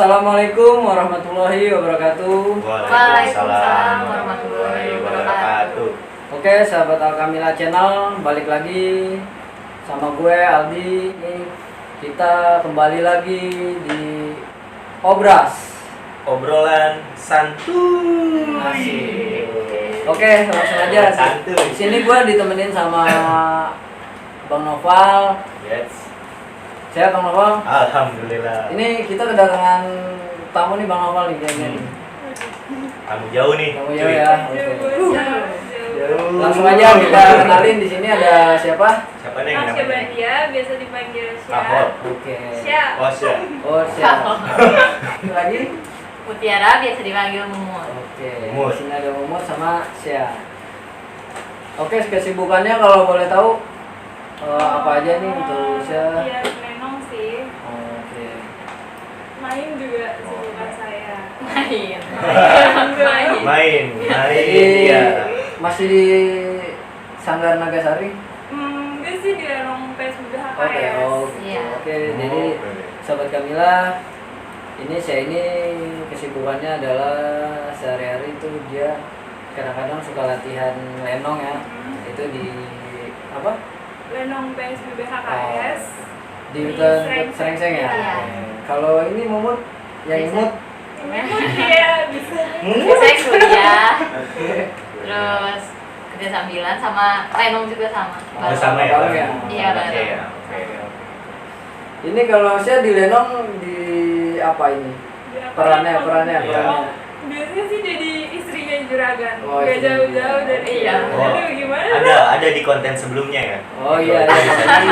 Assalamualaikum warahmatullahi wabarakatuh. Waalaikumsalam warahmatullahi wabarakatuh. Oke, sahabat Alkamila Channel, balik lagi sama gue Aldi. Ini kita kembali lagi di Obras, Obrolan santuy. Asik. Oke, langsung aja. Santuy. Di sini gue ditemenin sama Bang Noval. Yes. Sehat Bang Noval? Alhamdulillah. Ini kita kedatangan tamu nih Bang Noval nih kayaknya nih. Kamu jauh nih. Kamu jauh ya. Oke. Langsung aja kita kenalin, di sini ada siapa? Siapa nih yang Asya namanya? Badia, biasa dipanggil Ahok. Syah. Oke. Syah. Oh, Syah. Oh, siapa? Lagi? Mutiara biasa dipanggil Mumut. Oke. Mumut. Di sini ada Mumut sama Syah. Oke, kesibukannya kalau boleh tahu apa aja nih untuk Syah? Iya, nenong sih. Oke. Main juga sibukan saya. Main. Main. Jadi Iya. masih di Sanggar Nagasari? Enggak sih di nenong PSBB HKS. Oke, oh gitu. Iya. Oke, jadi Sobat Kamila, ini saya ini kesibukannya adalah sehari-hari itu dia kadang-kadang suka latihan lenong ya. Itu di apa? Lenong PSBB HKS. Di Di hutan Serengseng. Serengseng ya. Iya. Kalau ini Mumut yang Bisa. imut. Memang dia bisa. Saya kuliah, terus kerja sambilan sama lenong juga sama. Oh, Bersama ya, bareng ya? Iya, bareng. Oke, ya. Oke. Ini kalau saya di lenong di apa ini? Perannya. Iya. Biasanya sih jadi istrinya juragan. Oh, Gak istrinya jauh-jauh juragan. dari Iya. Aduh, gimana? Ada di konten sebelumnya ya. Oh iya,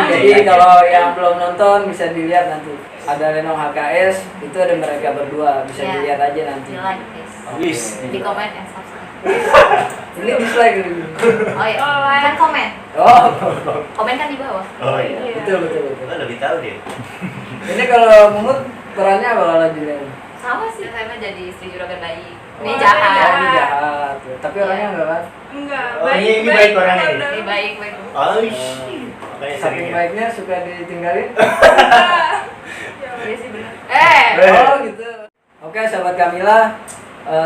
jadi kalau yang belum nonton bisa dilihat nanti. Ada Lenong HKS, itu ada mereka berdua, bisa Iya. dilihat aja nanti. Di like please. Wis. Di komen and subscribe. Ini dislike dulu. Oh iya, Oh, like. kan komen. Oh, Komen kan di bawah. Oh iya. Iya. betul. Lo lebih tahu dia. Ini kalau Mumut perannya apa kalau di Lenong? Sama sih, saya mah jadi istri juragan bayi. Ini Oh, Oh, jahat. ini jahat. Tapi orangnya enggak kan? Enggak, Oh, ini baik orangnya nih. Ini baik, baik. Oh, makanya sering Saking ya. baiknya suka ditinggalin. Iya sih benar. Oh gitu. Oke, sahabat Kamila,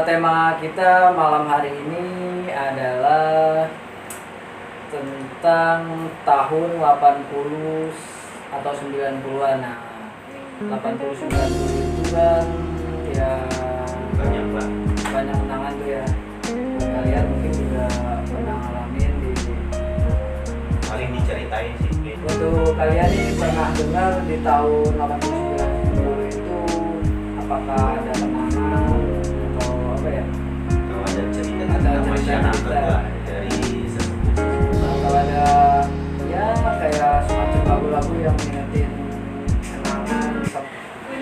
tema kita malam hari ini adalah tentang tahun 80 atau 90-an. Nah, 80 90 itu kan ya Banyak lah. banyak kenangan tuh ya. Kalian mungkin juga pernah ngalamin di Paling diceritain sih. untuk kalian nih pernah dengar di tahun 89 itu apakah ada kenangan atau apa ya? Kalau ada cerita Ada tentang cerita. masyarakat lah dari sesepuh. Atau ada ya kayak semacam lagu-lagu yang mengingetin kenangan.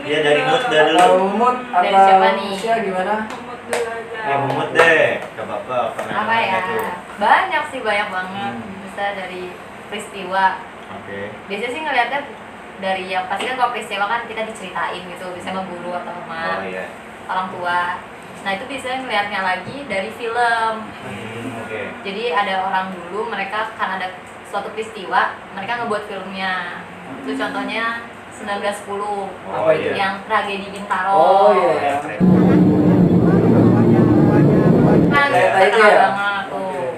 Iya, dari mood dah dulu. Atau mood Dari atau siapa nih? Sia gimana? Umut dulu aja. Ya Mumut deh, gak apa-apa. Apa ya? Banyak sih, banyak banget. Bisa dari peristiwa. Oke. Biasanya sih ngeliatnya dari yang pasti kan kalau peristiwa kan kita diceritain gitu, biasanya sama guru atau sama Oh iya. orang tua. Nah itu biasanya ngeliatnya lagi dari film. Oke. Jadi ada orang dulu mereka kan ada suatu peristiwa, mereka ngebuat filmnya. Itu contohnya 1910 Apa itu? yang tragedi Bintaro. Oh iya. Kan Kayak itu terkenal ya? banget tuh.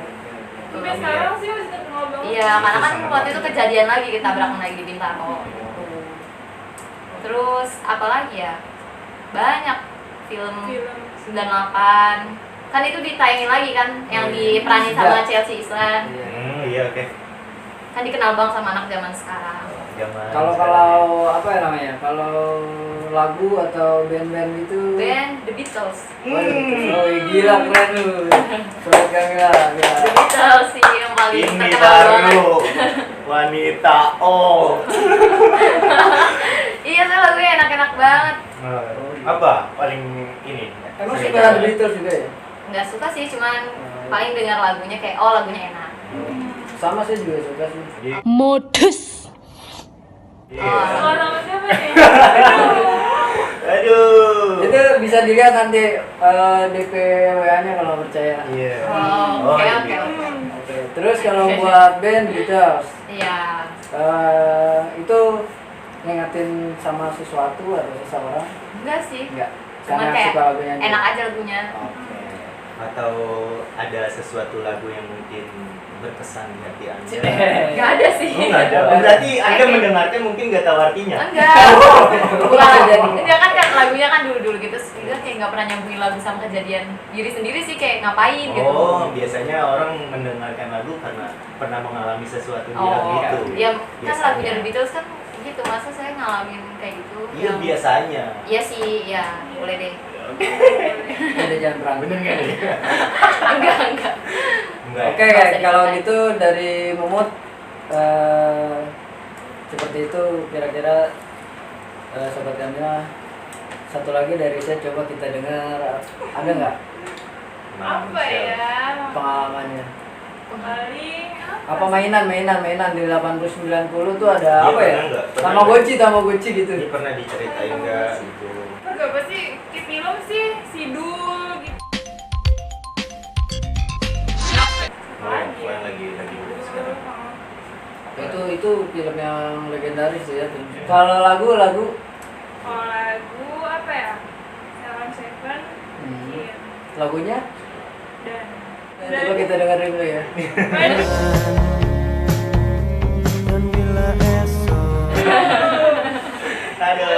Sampai sekarang sih masih terkenal banget. Iya, karena kan waktu itu kejadian lagi tabrakan lagi di Bintaro. Terus apa lagi ya? Banyak film Film. 98. Kan itu ditayangin lagi kan yang diperanin sama Chelsea Islan. Iya. Iya oke. Kan dikenal banget sama anak zaman sekarang. Zaman Kalau sekarang. apa ya namanya? Kalau lagu atau band-band itu Band The Beatles. Oh, gila keren lu. Sobat Kamila, gila. The Beatles sih yang paling Ini terkenal banget. baru wanita oh. Iya, saya lagunya enak-enak banget. Apa paling ini? Emang cerita? suka The Beatles juga ya? Nggak suka sih, cuman paling dengar lagunya kayak oh lagunya enak. Sama saya juga suka sih. Iya. Modus. Iya. Oh, sama siapa nih? Aduh. Itu bisa dilihat nanti DP WA-nya kalau percaya. Iya. Oh, oke, oke, oke. Oke. Terus kalau buat band Beatles, Iya. itu ngingetin sama sesuatu atau seseorang? Enggak sih. Enggak. Cuman Karena kayak suka lagunya aja? enak aja lagunya. Oke. Atau ada sesuatu lagu yang mungkin berkesan di hati Anda? Enggak ada sih. Oh, nggak ada. Oh, berarti Anda mendengarkan mungkin nggak tahu artinya. Enggak. Bukan jadi. Enggak kan lagunya kan dulu-dulu gitu. Dia kayak nggak pernah nyambungin lagu sama kejadian diri sendiri sih, kayak ngapain gitu. Oh, biasanya orang mendengarkan lagu karena pernah mengalami sesuatu di lagu Oh, itu. ya kan Biasanya. lagunya The Beatles kan gitu, masa saya ngalamin kayak gitu. Iya, biasanya. Iya sih, ya boleh deh. Udah jangan berantem. Bener nggak nih? Enggak. Enggak. Oke, Nggak usah kalau diceritain. gitu dari Mumut seperti itu kira-kira sobat Kamila. Satu lagi dari saya, coba kita dengar, ada nggak Apa ya? pengalamannya? Paling Apa mainan di 80-90 tuh ada Iya, apa ya? pernah nggak? Pernah Tamagotchi gitu. Ini pernah diceritain nggak gitu? Enggak apa sih? Di film sih Sidul gitu. Oh, yang lagi sekarang. Itu film yang legendaris ya. Kalau lagu Kalau lagu apa ya? Salon Seven, Hmm. Jin, lagunya dan coba kita dengerin dulu ya. Aduh.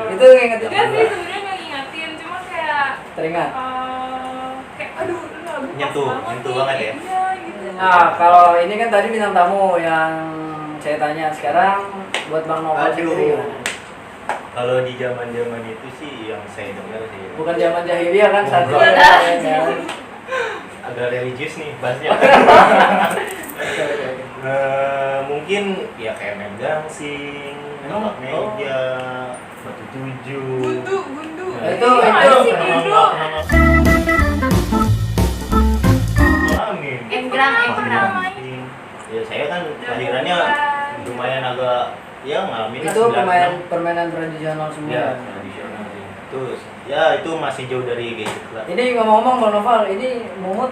Itu ngingetin Enggak sih, sebenarnya nggak ngingatin, cuma kayak teringat. kayak aduh ini lagu pas Nyentuh nih. banget ya? Iya gitu. Nah, kalau ini kan tadi bintang tamu yang saya tanya, sekarang buat Bang Novel Aduh. sendiri gimana? Kalau di zaman itu sih yang saya dengar sih Bukan zaman jahiliyah kan saat itu. Bukan. Ya. agak religius nih bahasnya. Mungkin ya kayak main gangsing, Emang? tembak meja, batu tujuh. Gundu. Nah, Itu- Iya, itu- ada sih gundu. Ngalamin. Enggrang. Ya saya kan kelahirannya lumayan agak ya ngalamin lah Itu 96. permainan tradisional semua. Ya, tradisional sih. Terus ya itu masih jauh dari gadget lah. Ini ngomong-ngomong Bang Novel, ini Mumut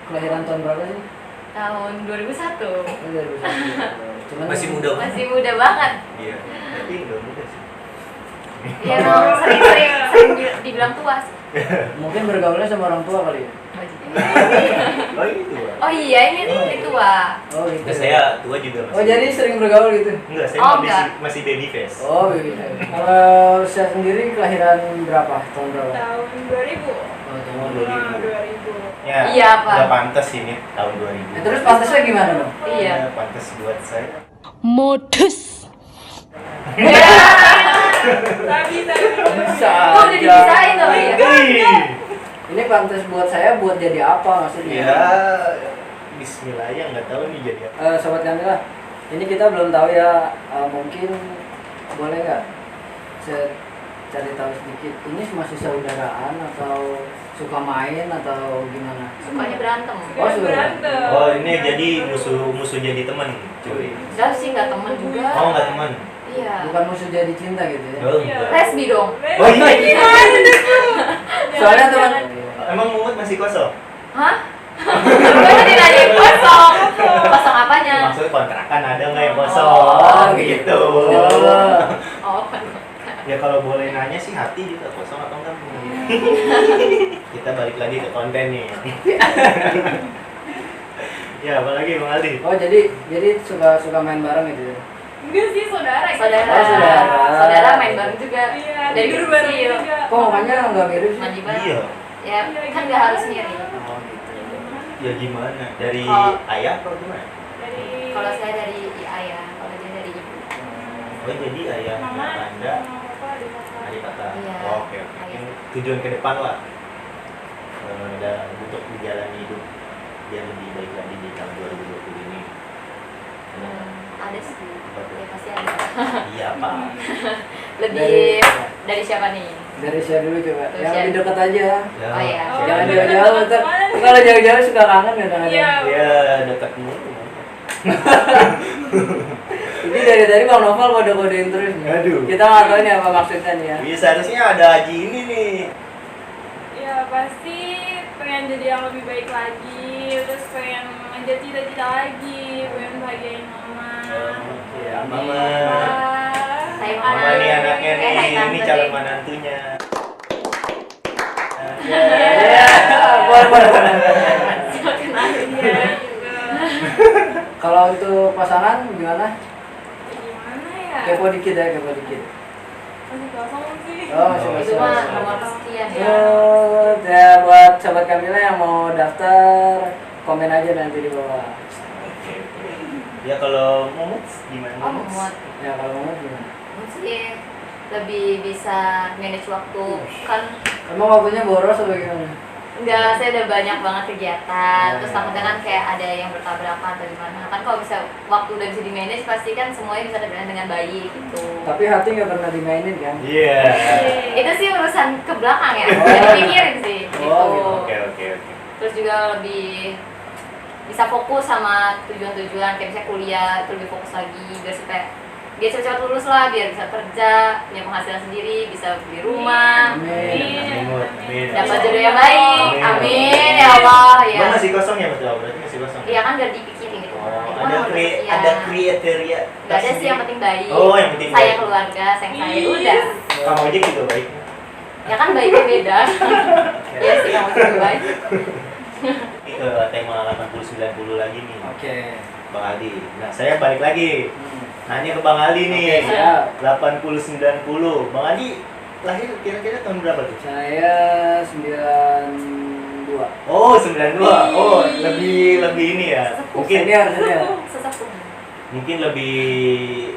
kelahiran tahun berapa sih? Tahun 2001. Ini 2001. Cuman Masih muda banget. Masih muda banget. Iya, tapi enggak muda sih. Iya, emang sering dibilang tua sih. Mungkin bergaulnya sama orang tua kali ya. Oh itu. Oh iya, ini tua. Oh gitu. Nah, saya tua juga masih. Oh jadi sering bergaul gitu. Enggak, saya Oh, masih, enggak. masih baby face. Oh gitu. Kalau saya sendiri kelahiran berapa? Tahun berapa? Tahun 2000. Oh, tahun Oh, 2000. 2000. Ya, Iya, Pak. udah pantas ini tahun 2000. Terus pantasnya gimana dong? Iya. Ya, pantas buat saya. Modus. Tapi Bisa Kok udah dipisahin sama dia? Ini pantas buat saya buat jadi apa maksudnya? Ya, bismillah ya nggak tahu nih jadi apa. Sobat Kamila, ini kita belum tahu ya, mungkin boleh nggak saya cari tahu sedikit, ini masih saudaraan atau suka main atau gimana? Sukanya berantem. Oh, sudah. berantem. Oh, ini jadi musuh jadi teman, cuy. Udah sih nggak temen juga. Oh, nggak teman. Iya. Bukan musuh jadi cinta gitu ya? Oh, Iya. enggak. Lesbi dong. Oh, iya. Soalnya teman. Emang Mumut masih kosong? Hah? Gue tadi nanya yang kosong. Kosong apanya? Maksudnya kontrakan ada nggak yang kosong? Oh, gitu. Oh, Ya kalau boleh nanya sih hati juga kosong atau enggak? Kita balik lagi ke konten nih. Ya, apalagi Bang Aldi? Oh jadi suka main bareng gitu ya? Enggak sih saudara. saudara. Oh, saudara. Saudara main bareng juga. Iya, Dari tidur bareng kecil. juga. Kok makanya nggak mirip sih? Mandi bareng. Iya. Ya, kan nggak harus mirip. Oh gitu. Ya gimana? Dari Kalau- ayah atau gimana? Dari Kalau saya dari ayah, kalau dia dari ibu. Oh, jadi ayah mama, Anda sama papa, adik kakak. adik kakak. Iya. Oh, oke. Yang tujuan ke depan lah. Untuk menjalani hidup biar lebih baik lagi di tahun 2020 ini. Ada sih. Apa tuh? Ya pasti ada. Iya, Pak. Lebih dari siapa nih? Dari saya dulu coba. Terus Yang ya. lebih dekat aja. Ya. Oh, iya. Jangan Oh, jauh-jauh. dekat. Ntar kalau jauh-jauh suka kangen kadang-kadang. Iya. Ya, dekat mulu. Ini dari tadi Bang Novel kode-kodein terus nih. Aduh. Kita nggak tahu nih apa maksudnya nih ya. Iya, seharusnya ada Haji ini nih. Ya Ya pasti pengen jadi yang lebih baik lagi, terus pengen ngejar cita-cita lagi, pengen bahagiain mama. Oke, Mama. Hai Mama Mama. nih anaknya nih, Hai Tante. ini calon menantunya. Iya juga. Kalau untuk pasangan gimana? Gimana ya? Kepo dikit ya, kepo dikit. Masih kosong sih. Oh, masih Itu kosong. mah nomor sekian ya. Ya buat sahabat Kamila yang mau daftar, komen aja nanti di bawah. Oke, oke. Ya kalau Momot gimana? Oh, Momot. Ya kalau mau gimana? Momot sih lebih bisa manage waktu kan. Emang waktunya boros atau gimana? Enggak, saya udah banyak banget kegiatan. Terus Oh. takutnya kan kayak ada yang bertabrakan atau gimana. Kan kalau bisa waktu udah bisa di manage pasti kan semuanya bisa terjalan dengan baik gitu. Tapi hati nggak pernah dimainin kan? Iya. Itu sih urusan ke belakang ya. Oh. Jadi pikirin sih gitu. Oh, Oke, oke, oke. Terus juga lebih bisa fokus sama tujuan-tujuan kayak misalnya kuliah itu lebih fokus lagi biar supaya dia cepat-cepat lulus lah, biar bisa kerja, punya penghasilan sendiri, bisa beli rumah, Amin. Amin. dapat jodoh yang baik. Amin. Amin ya Allah ya. Lo masih kosong ya betul? Berarti masih kosong. Iya kan gak dipikirin gitu. Oh, Itu kan ada nomor sekian. ada kriteria. Gak ada sih yang penting baik. Oh, yang penting Sayang baik. keluarga, sayang saya udah. Kamu aja juga baik. Ya kan baiknya beda. Iya sih kamu juga baik. Ini ke tema 80-90 lagi nih, Oke. Bang Aldi. Nah, saya balik lagi. Hmm. Nanya ke Bang Aldi nih. Oke, siap. 80-90. Bang Aldi lahir kira-kira tahun berapa tuh? Saya 92. Oh, 92. Oh, lebih ini ya. Mungkin Senior. Sesepuh. mungkin lebih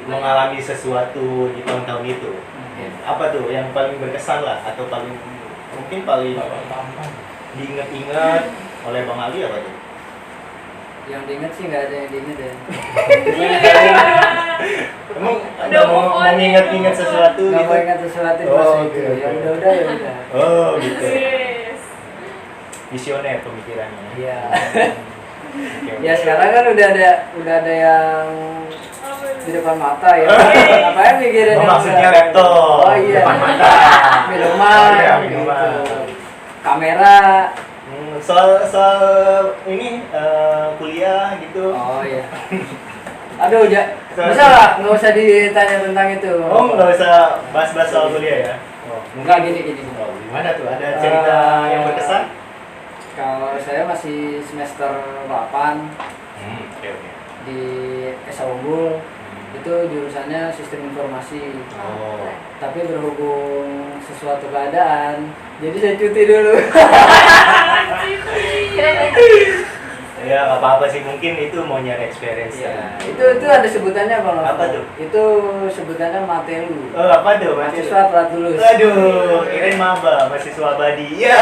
mengalami sesuatu di tahun-tahun itu. Oke. Apa tuh yang paling berkesan lah atau paling mungkin paling diingat-ingat oleh Bang Aldi apa tuh? Yang diinget sih nggak ada yang diinget ya. Emang Udah ada mau move on nih, mengingat-ingat udah sesuatu Nggak gitu? mau ingat sesuatu di Oh, masa oke, itu. oke. Ya udah ya udah. Oh gitu. Yes. Visioner pemikirannya. Iya. Oke, oke. Ya sekarang kan udah ada yang Apa di itu? depan mata ya. Ngapain mikirin Oh, yang maksudnya udah- laptop Oh iya. depan mata. Minuman. Oh, iya, gitu. minuman. Kamera. Soal ini kuliah gitu. Oh iya. Aduh, bisa lah, nggak usah ditanya tentang itu. Oh, nggak usah bahas-bahas soal kuliah ya? Oh, Enggak gini. Oh, gimana tuh? Ada cerita yang berkesan? Kalau saya masih semester 8 Oke, oke. di Esa Unggul, itu jurusannya sistem informasi. Oh. Tapi berhubung sesuatu keadaan, jadi saya cuti dulu. Ya, nggak apa-apa sih. Mungkin itu mau nyari experience. Ya, itu ada sebutannya kalau nggak Apa salah. tuh? Itu sebutannya matelu. Oh, apa tuh? Mahasiswa telat lulus. Aduh, kirain maba, mahasiswa abadi. Ya.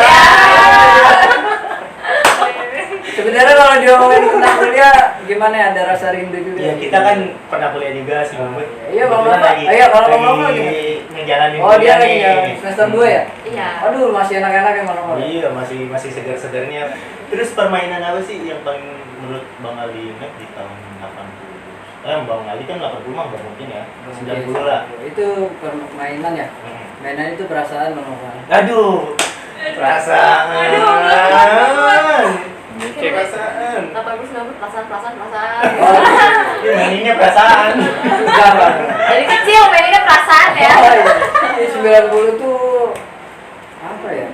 Sebenarnya kalau diomongin tentang kuliah, gimana ya, ada rasa rindu juga. Ya, kita kan pernah kuliah juga sih, Bang. Iya, Bang Kebetulan Bapak. Iya, kalau Bang Bapak lagi gimana? ngejalanin Oh, dia kuliah lagi nih. ya semester 2 ya? Iya. Aduh, masih enak-enak ya Bang Bapak. Iya, masih segar-segarnya. Terus permainan apa sih yang paling menurut Bang Ali ingat di tahun 80? Bang Ali kan 80 mah nggak mungkin ya. 90 lah. Itu permainan ya. Mainan itu perasaan Bang Bapak. Aduh, perasaan. Aduh, Perasaan. 80 perasaan. Oh, Dia maininnya perasaan. enggak Bang. Dari kecil mainnya perasaan ya. Oh, iya. Di 90 tuh apa ya?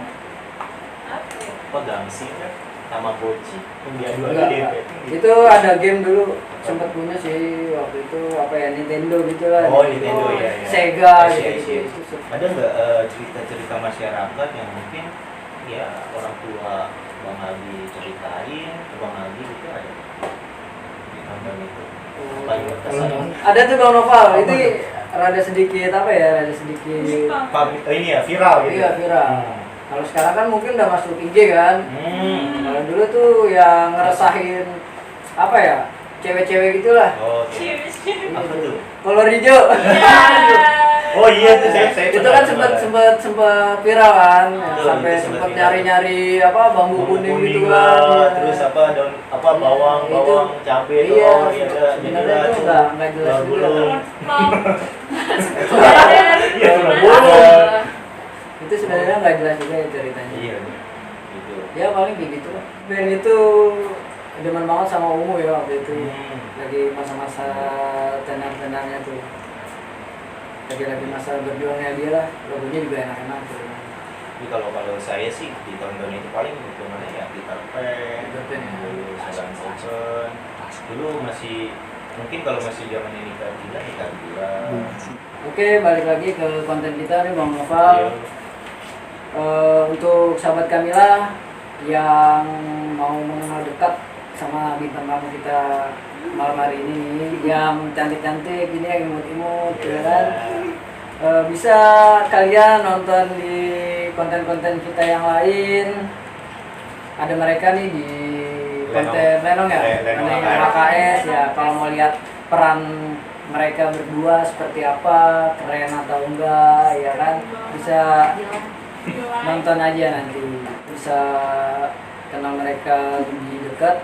Apa gangsing kan? Tamagotchi. Yang diadu-adu Enggak, deh. enggak. Itu ada game dulu sempat punya sih waktu itu, apa ya, Nintendo gitu lah. Oh, Nintendo, iya, iya. Sega Iya, gitu. iya. Ada nggak cerita-cerita masyarakat yang mungkin ya orang tua Bang Ali ceritain ke Bang Ali gitu ada di nonton itu? Paling berkesan. Ada tuh Bang Noval, itu rada sedikit apa ya, rada sedikit Ini ya viral gitu. iya viral. Kalau sekarang kan mungkin udah masuk IG kan. Kalau dulu tuh yang ngerasain apa ya, cewek-cewek gitulah. Oh, Cheers. apa tuh? Kolor hijau. Oh iya tuh saya Itu pernah kan dengar. sempat viral kan. Betul, Sampai itu sempat viral. nyari-nyari apa bambu kuning gitu kuning kan. lah, Ya. terus apa daun apa bawang Itu- cabe iya, telur ya ada sebenarnya itu tuh nggak jelas daun juga. gulung. Mau. Iya tulang Ada. gulung. itu sebenarnya nggak jelas juga ya ceritanya. Iya gitu. Ya paling kayak gitu lah. Ben itu demen banget sama Ungu ya waktu itu. Lagi masa-masa tenar-tenarnya tuh. Lagi masa berjuangnya dia lah. Lagunya juga enak-enak tuh. Tapi kalau saya sih di tahun-tahun itu paling hitungannya ya Peter Pan, Peter Pan, ya. dulu Sagan Ocean, dulu masih mungkin kalau masih zaman ini Nikah Gila. Oke, balik lagi ke konten kita nih Bang Noval. Iya. Untuk sahabat Kamila yang mau mengenal dekat sama bintang tamu kita malam hari ini nih, yang cantik-cantik ini, yang imut-imut ya kan, bisa kalian nonton di konten-konten kita yang lain. Ada mereka nih di konten Lenong ya, Lenong Lenong HKS ya. Kalau mau lihat peran mereka berdua seperti apa, keren atau enggak ya kan, bisa nonton aja nanti, bisa kenal mereka lebih dekat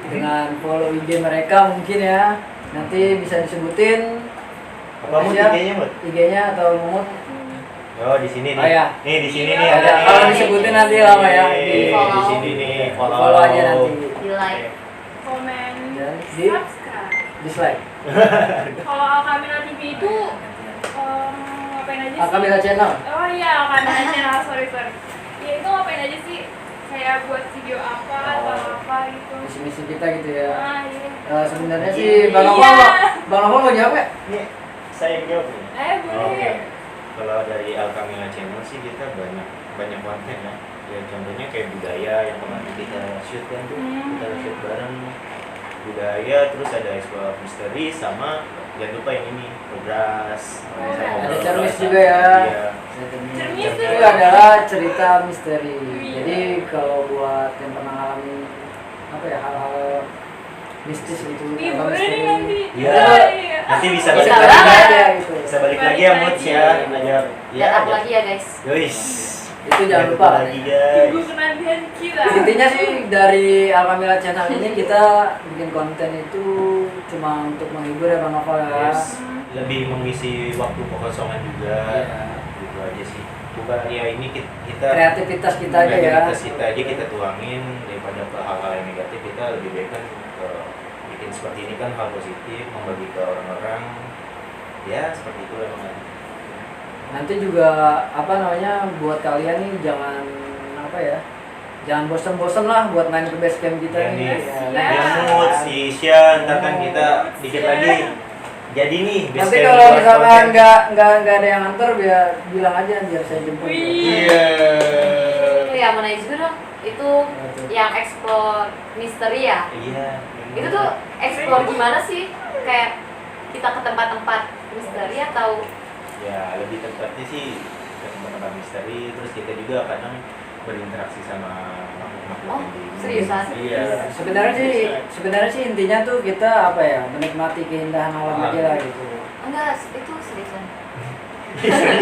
dengan follow IG mereka mungkin ya, nanti bisa disebutin Apa Mut IG-nya Mut? IG-nya atau Mut. Oh di sini nih. Oh, ya. Nih di sini nih Ada, ada. kalau disebutin nanti lama ya, Di follow. sini nih follow aja nanti, Di like. Komen, dan di subscribe. dislike. Kalau Alkamila TV itu ngapain aja sih? Alkamila Channel. Oh iya, Alkamila Channel, sorry. Ya itu ngapain aja sih? Kayak buat video apa atau apa gitu. Misi-misi kita gitu ya. Ah iya. Sebenarnya Iya. sih Bang Noval mau jawab ya? Ini saya yang jawab nih. Boleh. Oke. Kalau dari Alkamila Channel sih kita banyak konten ya. Ya contohnya kayak budaya yang kemarin kita shoot kan tuh, kita shoot bareng budaya, terus ada explore misteri sama jangan lupa yang ini Obras. Ada cermis juga ya. Iya. Cermis Itu tuh. adalah cerita misteri. Iya. Jadi kalau buat yang pernah ngalamin apa ya, hal-hal mistis gitu, Ih, atau boleh nih misteri. nanti. Iya. Iya. Nanti bisa Bisa balik banget. lagi. aja gitu. Bisa balik lagi ya Mut ya. Aja. Dan up lagi ya guys. Yois. Itu jangan lupa lagi Tunggu guys. kenantian kita. Intinya sih dari Alkamila Channel ini kita bikin konten itu cuma untuk menghibur ya Bang Noval ya. Yes. Lebih mengisi waktu kekosongan juga. Iya. Gitu aja sih. Bukan ya ini kita Kreativitas kita aja ya. kreativitas kita aja kita tuangin daripada ke hal-hal yang negatif, kita lebih baik kan ke bikin seperti ini kan hal positif, membagi ke orang-orang. Ya seperti itu emang. Nanti juga apa namanya, buat kalian nih jangan apa ya, jangan bosen-bosen lah buat main ke base camp kita Ya, nih. nih. Ya, Ya. Ya Mut, si Isya, ntar kan kita dikit lagi. Jadi nih base Nanti camp kalau buat misalkan konten. nggak ada yang antar, biar bilang aja biar saya jemput. Wih. Iya. Oh ya, mau nanya juga dong. Itu yang explore misteri ya. Iya. Itu tuh explore gimana sih? Kayak kita ke tempat-tempat misteri atau Ya lebih tepatnya sih ke tempat-tempat misteri, terus kita juga kadang berinteraksi sama makhluk-makhluk Oh, yang di seriusan? Iya. Sebenarnya sih intinya tuh kita apa ya, menikmati keindahan alam aja lah gitu. enggak? Itu seriusan.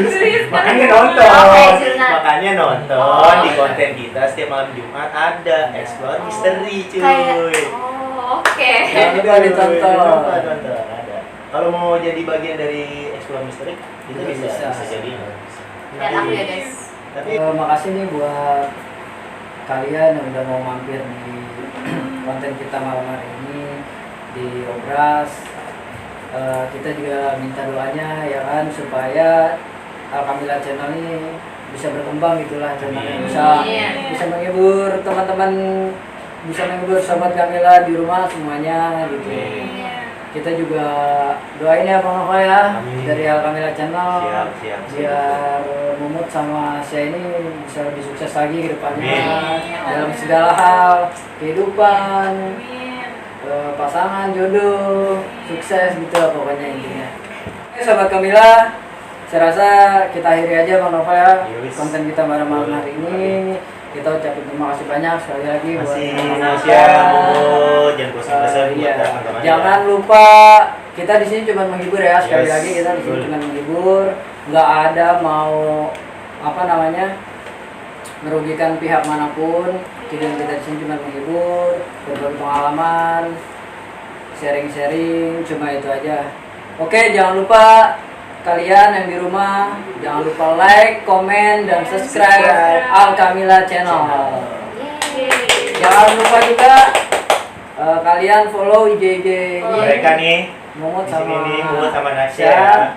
Serius kan? Makanya nonton, Oke, Zilna. makanya nonton Oh. di konten kita setiap malam Jumat ada explore misteri cuy. Kayak oke. Jangan lupa ditonton. Jangan lupa tonton, ada. Kalau mau jadi bagian dari explore misteri, itu bisa jadi. Dan aku ya guys. Tapi Makasih nih buat kalian yang udah mau mampir di konten kita malam hari ini di Obras. Kita juga minta doanya ya kan, supaya Alkamila Channel ini bisa berkembang gitulah channelnya, Amin. bisa menghibur teman-teman, bisa menghibur sahabat Kamila di rumah semuanya gitu. Amin. Kita juga doain ya Bang Nova ya, Amin. dari Alkamila Channel, siap. biar Mumut sama saya ini bisa lebih sukses lagi ke depannya Amin. dalam segala hal, kehidupan, Amin. pasangan, jodoh, sukses gitu lah pokoknya intinya. Oke sahabat Kamila, saya rasa kita akhiri aja Bang Nova ya Yes. konten kita malam hari ini. Kita ucapin terima kasih banyak sekali lagi buat Masih teman-teman Indonesia, kita. jangan bosan-bosan buat Iya. teman-teman. Jangan lupa kita di sini cuma menghibur ya, sekali Yes, lagi kita di sini betul. cuma menghibur, nggak ada mau apa namanya merugikan pihak manapun. Kita di sini cuma menghibur, berbagi pengalaman, sharing-sharing, cuma itu aja. Oke, jangan lupa kalian yang di rumah jangan lupa like, komen, dan subscribe Alkamila Channel. Yeay. Jangan lupa juga kalian follow IG Mereka nih Momot di sini nih, Mumut sama Nasya. Nasya.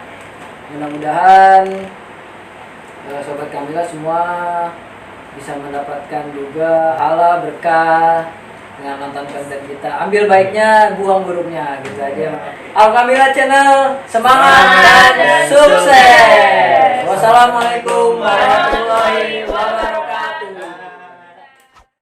Mudah-mudahan sobat Kamila semua bisa mendapatkan juga pahala berkah dengan nonton konten kita. Ambil baiknya, buang buruknya, gitu aja. Alkamila Channel, semangat dan sukses. Wassalamualaikum warahmatullahi wabarakatuh.